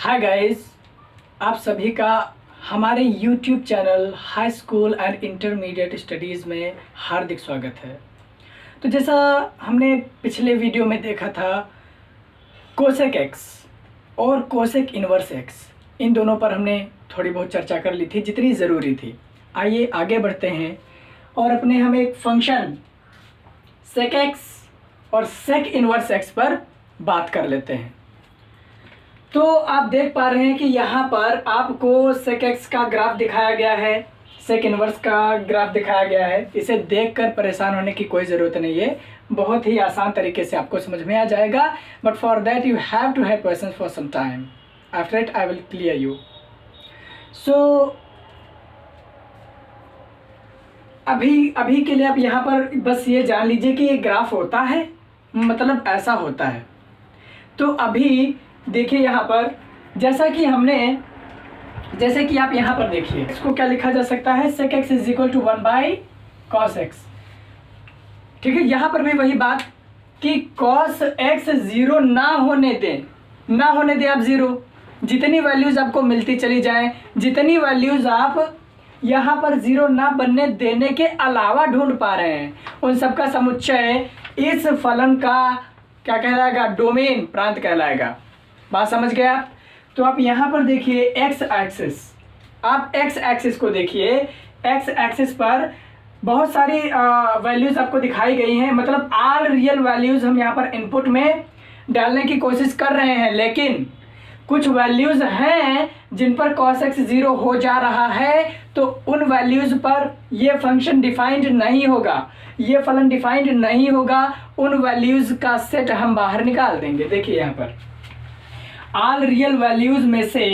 Hi guys, आप सभी का हमारे YouTube channel high school and intermediate studies में हार्दिक स्वागत है। तो जैसा हमने पिछले वीडियो में देखा था, कोसेक एक्स और कोसेक इन्वर्स एक्स, इन दोनों पर हमने थोड़ी बहुत चर्चा कर ली थी जितनी ज़रूरी थी। आइए आगे बढ़ते हैं और अपने हम एक फंक्शन सेक एक्स और सेक इन्वर्स एक्स पर बात कर लेते हैं। तो आप देख पा रहे हैं कि यहाँ पर आपको सेक एक्स का ग्राफ दिखाया गया है, सेक इन्वर्स का ग्राफ दिखाया गया है। इसे देखकर परेशान होने की कोई ज़रूरत नहीं है, बहुत ही आसान तरीके से आपको समझ में आ जाएगा। But for that you have to have patience for some time. After it I will clear you. So अभी के लिए आप यहाँ पर बस ये जान लीजिए कि ये ग्राफ होता है, मतलब ऐसा होता है। तो अभी देखिए यहाँ पर जैसे कि आप यहाँ पर देखिए, इसको क्या लिखा जा सकता है, sec x is equal to 1/cos x। ठीक है, यहाँ पर भी वही बात कि cos x 0 ना होने दें आप 0। जितनी वैल्यूज आपको मिलती चली जाएं, जितनी वैल्यूज आप यहाँ पर 0 ना बनने देने के अलावा ढूंढ पा रहे हैं, उन सबका समुच्चय इस फलन का क्या कहलाएगा, डोमेन प्रांत कहलाएगा। बात समझ गए आप? तो आप यहाँ पर देखिए एक्स एक्सिस, आप एक्स एक्सिस को देखिए। एक्स एक्सिस पर बहुत सारी वैल्यूज आपको दिखाई गई हैं, मतलब ऑल रियल वैल्यूज हम यहाँ पर इनपुट में डालने की कोशिश कर रहे हैं, लेकिन कुछ वैल्यूज हैं जिन पर cos x 0 हो जा रहा है, तो उन वैल्यूज पर ये फंक्शन डिफाइंड नहीं होगा, ये फलन डिफाइंड नहीं होगा। उन वैल्यूज का सेट हम बाहर निकाल देंगे। देखिए यहाँ पर ऑल रियल वैल्यूज में से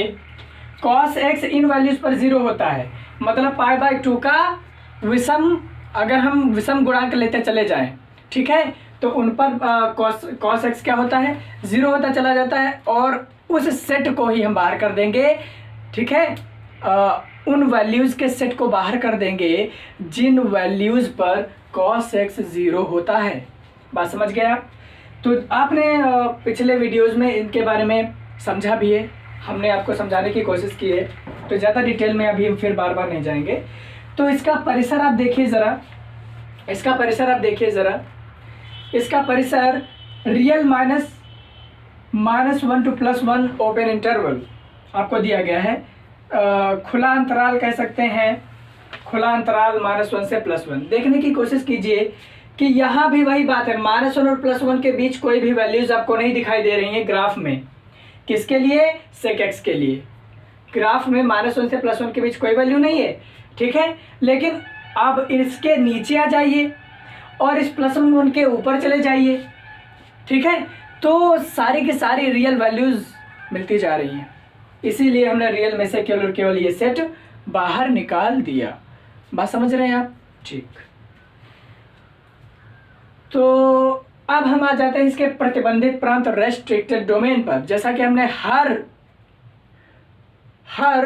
cos x इन वैल्यूज पर 0 होता है, मतलब π/2 का विषम, अगर हम विषम गुणांक लेते चले जाएं, ठीक है, तो उन पर cos x क्या होता है, 0 होता चला जाता है, और उस सेट को ही हम बाहर कर देंगे। ठीक है, उन वैल्यूज के सेट को बाहर कर देंगे जिन वैल्यूज पर cos x 0 होता है। बात समझ गए आप? तो आपने पिछले वीडियोस में इनके बारे में समझा भी है, हमने आपको समझाने की कोशिश की है, तो ज़्यादा डिटेल में अभी हम फिर बार बार नहीं जाएंगे। तो इसका परिसर आप देखिए ज़रा, इसका परिसर आप देखिए ज़रा, इसका परिसर रियल -1 to +1 ओपन इंटरवल आपको दिया गया है। खुला अंतराल कह सकते हैं, खुला अंतराल -1 से +1। देखने की कोशिश कीजिए कि यहाँ भी वही बात है, -1 और +1 के बीच कोई भी वैल्यूज आपको नहीं दिखाई दे रही हैं ग्राफ में। किसके लिए? सेक एक्स के लिए। ग्राफ में -1 से +1 के बीच कोई वैल्यू नहीं है, ठीक है। लेकिन अब इसके नीचे आ जाइए और इस +1 के ऊपर चले जाइए, ठीक है, तो सारी की सारी रियल वैल्यूज मिलती जा रही हैं। इसीलिए हमने रियल में से केवल और केवल ये सेट बाहर निकाल दिया। बात समझ रहे हैं आप? ठीक। तो अब हम आ जाते हैं इसके प्रतिबंधित प्रांत रेस्ट्रिक्टेड डोमेन पर। जैसा कि हमने हर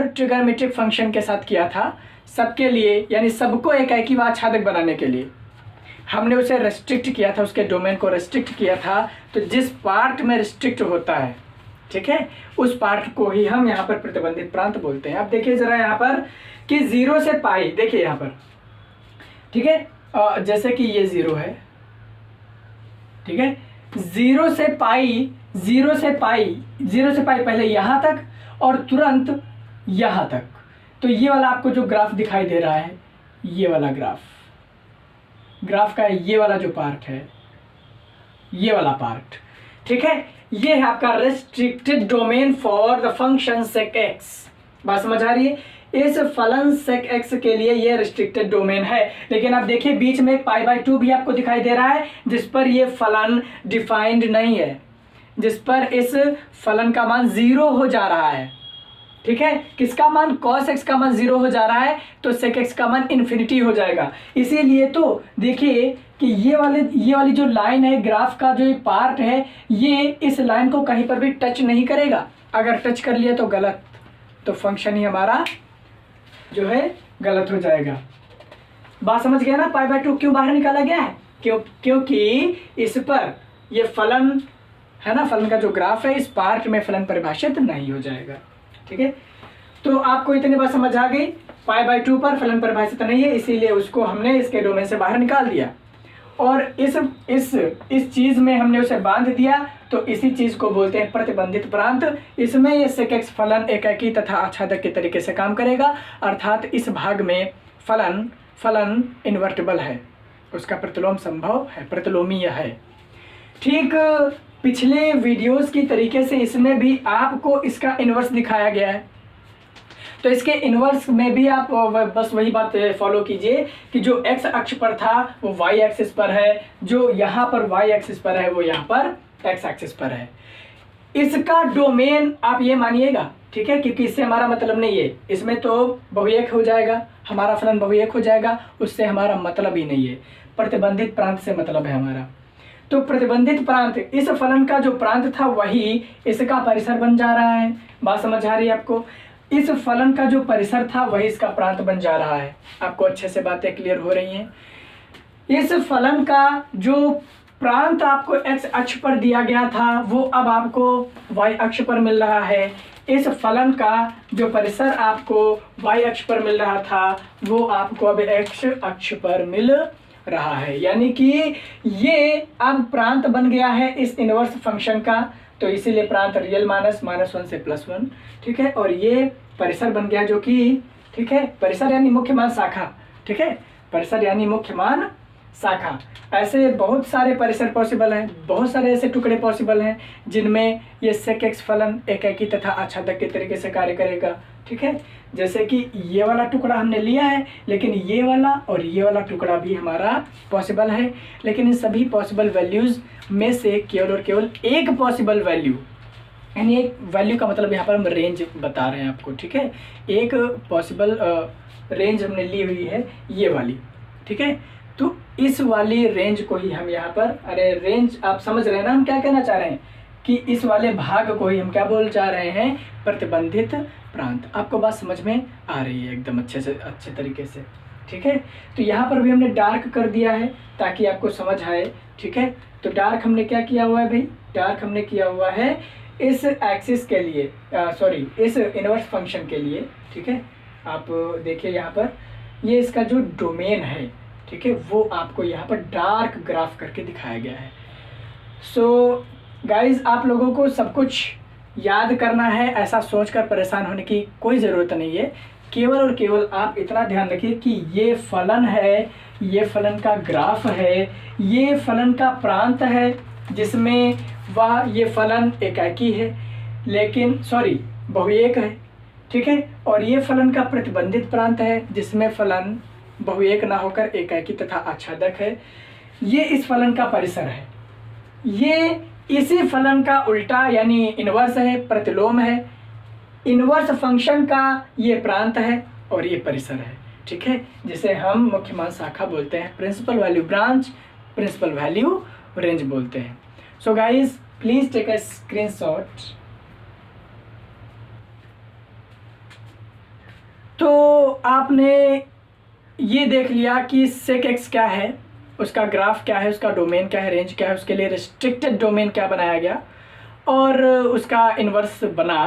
ट्रिगोनोमेट्रिक फंक्शन के साथ किया था, सबके लिए, यानी सबको एक एकी व आच्छादक बनाने के लिए हमने उसे रेस्ट्रिक्ट किया था, उसके डोमेन को रेस्ट्रिक्ट किया था। तो जिस पार्ट में रेस्ट्रिक्ट होता है, ठीक है, उस पार्ट को ही हम यहाँ पर प्रतिबंधित प्रांत बोलते हैं। अब देखिए जरा यहाँ पर कि 0 से पाई, देखिए यहाँ पर, ठीक है, जैसे कि ये 0 है, ठीक है, 0 से पाई पहले यहाँ तक और तुरंत यहाँ तक। तो ये वाला आपको जो ग्राफ दिखाई दे रहा है, ये वाला ग्राफ का ये वाला जो पार्ट है, ये वाला पार्ट, ठीक है, ये है आपका restricted domain for the function sec x. बात समझ आ रही है? इस फलन सेक एक्स के लिए ये रेस्ट्रिक्टेड डोमेन है। लेकिन आप देखिए बीच में एक π/2 भी आपको दिखाई दे रहा है, जिस पर ये फलन डिफाइंड नहीं है, जिस पर इस फलन का मान 0 हो जा रहा है। ठीक है, किसका मान? cos x का मान 0 हो जा रहा है, तो sec x का मान इन्फिनिटी हो जाएगा। इसीलिए तो देखिए कि ये वाली जो लाइन है, ग्राफ का जो ये पार्ट है, ये इस लाइन को कहीं पर भी टच नहीं करेगा। अगर टच कर लिया तो गलत, तो फंक्शन ही हमारा जो है गलत हो जाएगा। बात समझ गया ना? π/2 क्यों बाहर निकाला गया है? क्योंकि इस पर ये फलन है ना, फलन का जो ग्राफ है इस पार्ट में फलन परिभाषित नहीं हो जाएगा। ठीक है, तो आपको इतनी बात समझ आ गई, π/2 पर फलन परिभाषित नहीं है, इसीलिए उसको हमने इसके डोमेन से बाहर निकाल दिया और इस चीज में हमने उसे बांध दिया, तो इसी चीज को बोलते हैं प्रतिबंधित प्रांत। इसमें ये sec x फलन एकाकी तथा आच्छादक के तरीके से काम करेगा, अर्थात इस भाग में फलन इन्वर्टिबल है, उसका प्रतिलोम संभव है, प्रतिलोमीय है। ठीक पिछले वीडियोस की तरीके से इसमें भी आपको इसका इन्वर्स दिखाया गया है, तो इसके इन्वर्स में भी आप बस वही बात फॉलो कीजिए कि जो x अक्ष पर था वो y एक्सिस पर है, जो यहाँ पर y एक्सिस पर है वो यहाँ पर x एक्सिस पर है। इसका डोमेन आप ये मानिएगा, ठीक है, क्योंकि इससे हमारा मतलब नहीं है, इसमें तो बहुएक हो जाएगा, हमारा फलन बहुएक हो जाएगा, उससे हमारा मतलब ही नहीं है, प्रतिबंधित प्रांत से मतलब है हमारा। तो प्रतिबंधित प्रांत, इस फलन का जो प्रांत था वही इसका परिसर बन जा रहा है। बात समझ आ रही है आपको? इस फलन का जो परिसर था वही इसका प्रांत बन जा रहा है। आपको अच्छे से बातें क्लियर हो रही हैं? इस फलन का जो प्रांत आपको x अक्ष पर दिया गया था वो अब आपको y अक्ष पर मिल रहा है। इस फलन का जो परिसर आपको y अक्ष पर मिल रहा था वो आपको अब x अक्ष पर मिल रहा है, यानी कि ये अब प्रांत बन गया है इस इनवर्स फंक्शन का, तो इसीलिए प्रांत रियल -1 से +1, ठीक है, और ये परिसर बन गया जो कि, ठीक है, परिसर यानी मुख्य मान शाखा, ठीक है, परिसर यानी मुख्य मान शाखा। ऐसे बहुत सारे परिसर पॉसिबल हैं, बहुत सारे ऐसे टुकड़े पॉसिबल हैं जिनमें ये sec x फलन एकाकी तथा आच्छादक के तरीके से कार्य करेगा। ठीक है, जैसे कि ये वाला टुकड़ा हमने लिया है, लेकिन ये वाला और ये वाला टुकड़ा भी हमारा पॉसिबल है, लेकिन इन सभी पॉसिबल वैल्यूज़ में से केवल और केवल एक पॉसिबल वैल्यू, यानी एक वैल्यू का मतलब यहाँ पर हम रेंज बता रहे हैं आपको, ठीक है, एक पॉसिबल रेंज हमने ली हुई है ये वाली, ठीक है, तो इस वाली रेंज को ही हम यहाँ पर, अरे रेंज आप समझ रहे हैं ना हम क्या कहना चाह रहे हैं, कि इस वाले भाग को ही हम क्या बोल जा रहे हैं, प्रतिबंधित प्रांत। आपको बात समझ में आ रही है एकदम अच्छे तरीके से? ठीक है, तो यहाँ पर भी हमने डार्क कर दिया है ताकि आपको समझ आए। ठीक है, तो डार्क हमने क्या किया हुआ है भाई, डार्क हमने किया हुआ है इस एक्सिस के लिए, सॉरी इस इनवर्स फंक्शन के लिए। ठीक है, आप देखिए यहाँ पर ये इसका जो डोमेन है, ठीक है, वो आपको यहाँ पर डार्क ग्राफ करके दिखाया गया है। सो गाइज, आप लोगों को सब कुछ याद करना है, ऐसा सोचकर परेशान होने की कोई ज़रूरत नहीं है। केवल और केवल आप इतना ध्यान रखिए कि ये फलन है, ये फलन का ग्राफ है, ये फलन का प्रांत है जिसमें वह ये फलन एकाकी है, लेकिन सॉरी बहुएक है, ठीक है, और ये फलन का प्रतिबंधित प्रांत है जिसमें फलन बहुएक ना होकर एकाकी तथा आच्छादक है। ये इस फलन का परिसर है, ये इसी फलन का उल्टा यानी इनवर्स है, प्रतिलोम है, इनवर्स फंक्शन का ये प्रांत है और ये परिसर है। ठीक है, जिसे हम मुख्य मान शाखा बोलते हैं, principal value branch, principal value range बोलते हैं। So guys, please take a screenshot. तो आपने ये देख लिया कि sec x क्या है, उसका ग्राफ क्या है, उसका डोमेन क्या है, रेंज क्या है, उसके लिए रिस्ट्रिक्टेड डोमेन क्या बनाया गया और उसका इन्वर्स बना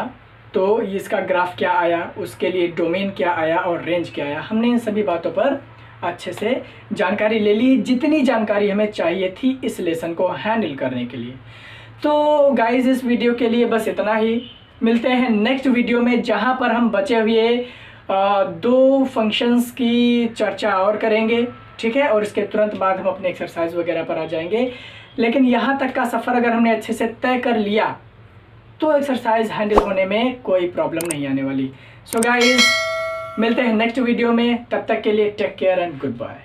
तो इसका ग्राफ क्या आया, उसके लिए डोमेन क्या आया और रेंज क्या आया। हमने इन सभी बातों पर अच्छे से जानकारी ले ली, जितनी जानकारी हमें चाहिए थी इस लेसन को हैंडल करने के लिए। तो गाइज, इस वीडियो के लिए बस इतना ही। मिलते हैं नेक्स्ट वीडियो में, जहाँ पर हम बचे हुए 2 फंक्शंस की चर्चा और करेंगे। ठीक है, और इसके तुरंत बाद हम अपने एक्सरसाइज वगैरह पर आ जाएंगे। लेकिन यहाँ तक का सफ़र अगर हमने अच्छे से तय कर लिया तो एक्सरसाइज हैंडल होने में कोई प्रॉब्लम नहीं आने वाली। सो गाइस, मिलते हैं नेक्स्ट वीडियो में, तब तक के लिए take care and good bye.